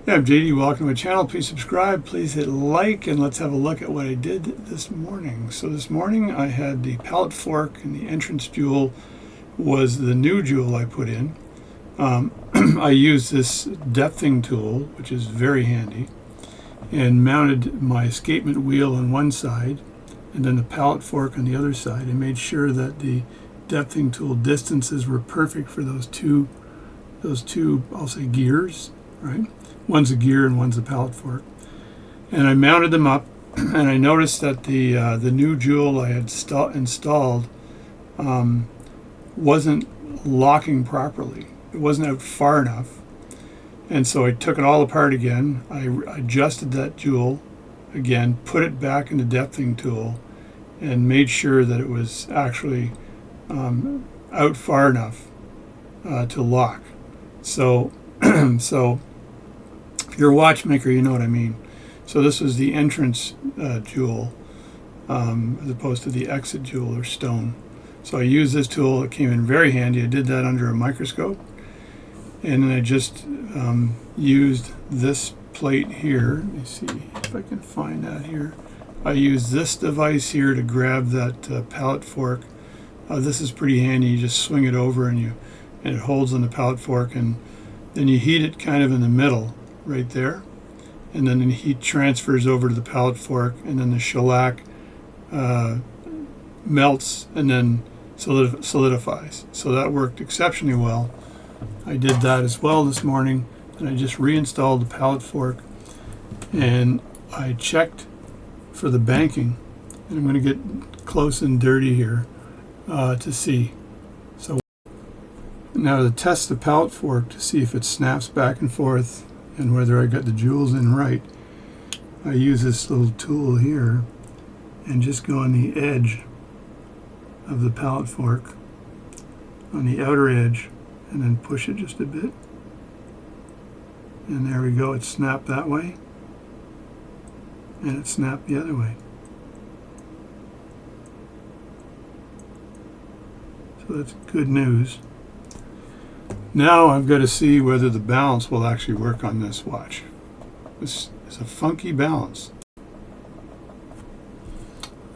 Yeah, I'm JD. Welcome to my channel. Please subscribe. Please hit like, and let's have a look at what I did this morning. So this morning I had the pallet fork, and the entrance jewel was the new jewel I put in. I used this depthing tool, which is very handy, and mounted my escapement wheel on one side and then the pallet fork on the other side, and made sure that the depthing tool distances were perfect for those two, I'll say, gears, right? One's a gear and one's a pallet fork. And I mounted them up, and I noticed that the new jewel I had installed wasn't locking properly. It wasn't out far enough. And so I took it all apart again. I adjusted that jewel again, put it back in the depthing tool, and made sure that it was actually out far enough to lock. So, so if you're a watchmaker, you know what I mean. So this was the entrance jewel as opposed to the exit jewel or stone. So I used this tool. It came in very handy. I did that under a microscope. And then I just used this plate here. Let me see if I can find that here. I used this device here to grab that pallet fork. This is pretty handy. You just swing it over and it holds on the pallet fork, and then you heat it kind of in the middle right there, and then the heat transfers over to the pallet fork, and then the shellac melts and then solidifies. So that worked exceptionally well. I did that as well this morning, and I just reinstalled the pallet fork, and I checked for the banking, and I'm going to get close and dirty here to see. So now to test the pallet fork to see if it snaps back and forth and whether I got the jewels in right, I use this little tool here and just go on the edge of the pallet fork, on the outer edge, and then push it just a bit. And there we go. It snapped that way, and it snapped the other way. So that's good news. Now I've got to see whether the balance will actually work on this watch. This is a funky balance.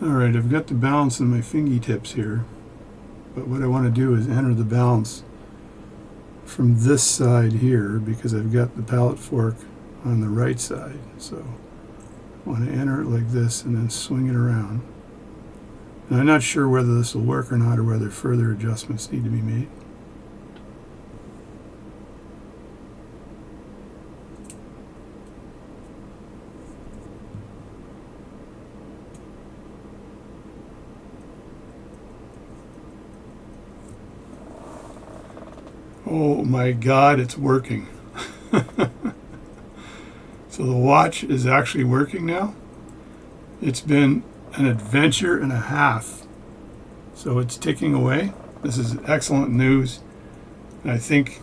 Alright, I've got the balance in my fingertips here, but what I want to do is enter the balance from this side here, because I've got the pallet fork on the right side. So I want to enter it like this and then swing it around. And I'm not sure whether this will work or not, or whether further adjustments need to be made. Oh my God, it's working. So the watch is actually working now. It's been an adventure and a half. So it's ticking away. This is excellent news. And I think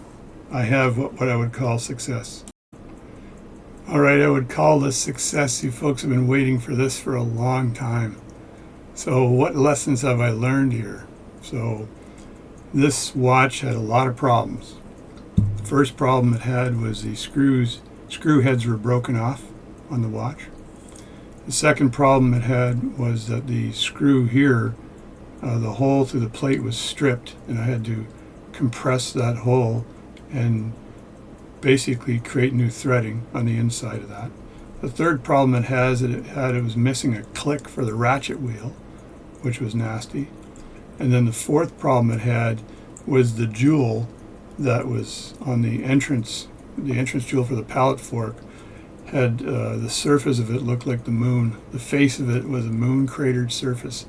I have what I would call success. All right, I would call this success. You folks have been waiting for this for a long time. So what lessons have I learned here? So this watch had a lot of problems. The first problem it had was the screw heads were broken off on the watch. The second problem it had was that the screw here, the hole through the plate was stripped, and I had to compress that hole and basically create new threading on the inside of that. The third problem it was missing a click for the ratchet wheel, which was nasty. And then the fourth problem it had was the jewel that was on the entrance jewel for the pallet fork had the surface of it looked like the moon. The face of it was a moon cratered surface,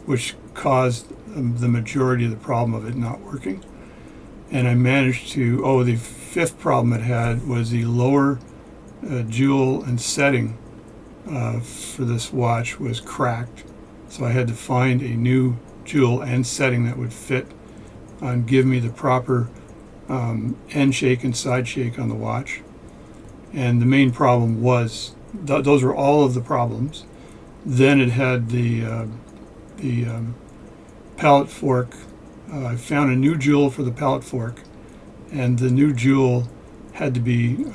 which caused the majority of the problem of it not working. And I managed to, the fifth problem it had was the lower jewel and setting for this watch was cracked. So I had to find a new jewel and setting that would fit and give me the proper end shake and side shake on the watch. And the main problem was, those were all of the problems. Then it had the pallet fork. I found a new jewel for the pallet fork, and the new jewel had to be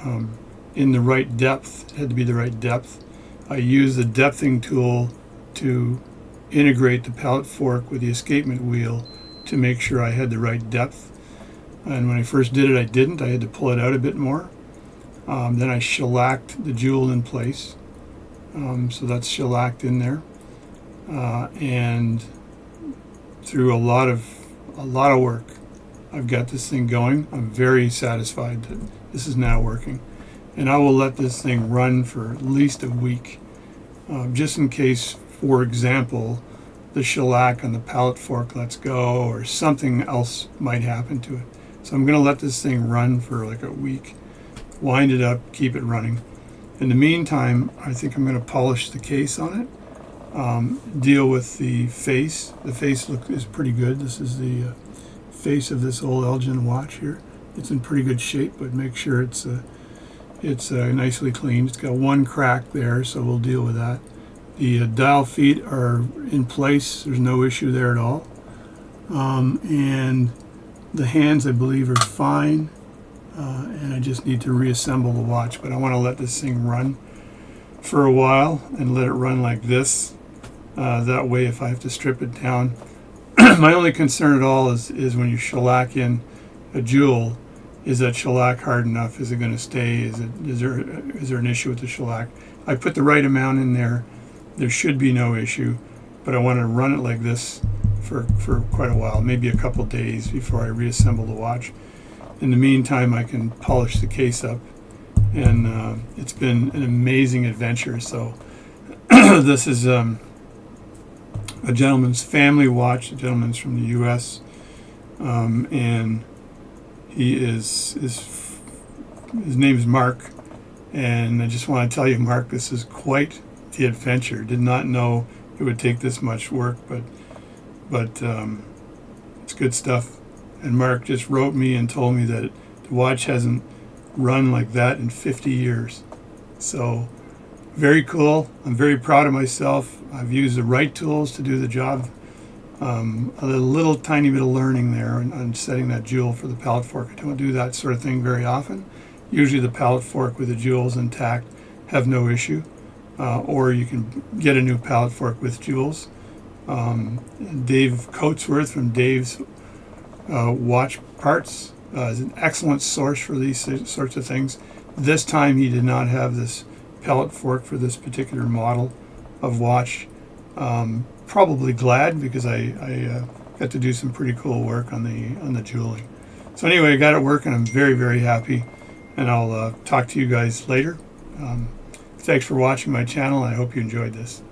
in the right depth. It had to be the right depth. I used the depthing tool to integrate the pallet fork with the escapement wheel to make sure I had the right depth. And when I first did it, I didn't. I had to pull it out a bit more. Then I shellacked the jewel in place. So that's shellacked in there. And through a lot of work, I've got this thing going. I'm very satisfied that this is now working. And I will let this thing run for at least a week, just in case, for example, the shellac on the pallet fork lets go or something else might happen to it. So I'm going to let this thing run for like a week, wind it up, keep it running. In the meantime, I think I'm going to polish the case on it, deal with the face. The face is pretty good. This is the face of this old Elgin watch here. It's in pretty good shape, but make sure it's nicely cleaned. It's got one crack there, so we'll deal with that. The dial feet are in place. There's no issue there at all. And the hands, I believe, are fine. And I just need to reassemble the watch. But I want to let this thing run for a while and let it run like this. That way, if I have to strip it down, my only concern at all is when you shellac in a jewel, is that shellac hard enough? Is it going to stay? Is there an issue with the shellac? I put the right amount in there. There should be no issue, but I want to run it like this for quite a while, maybe a couple days before I reassemble the watch. In the meantime, I can polish the case up, and it's been an amazing adventure. So this is a gentleman's family watch. The gentleman's from the U.S., and his name is Mark, and I just want to tell you, Mark, this is quite the adventure. Did not know it would take this much work, but it's good stuff. And Mark just wrote me and told me that the watch hasn't run like that in 50 years. So very cool. I'm very proud of myself. I've used the right tools to do the job. A little tiny bit of learning there on setting that jewel for the pallet fork. I don't do that sort of thing very often. Usually the pallet fork with the jewels intact have no issue. Or you can get a new pallet fork with jewels. Dave Coatsworth from Dave's Watch Parts is an excellent source for these sorts of things. This time he did not have this pallet fork for this particular model of watch. Probably glad, because I got to do some pretty cool work on the jeweling. So anyway, I got it working. I'm very, very happy, and I'll talk to you guys later. Thanks for watching my channel, and I hope you enjoyed this.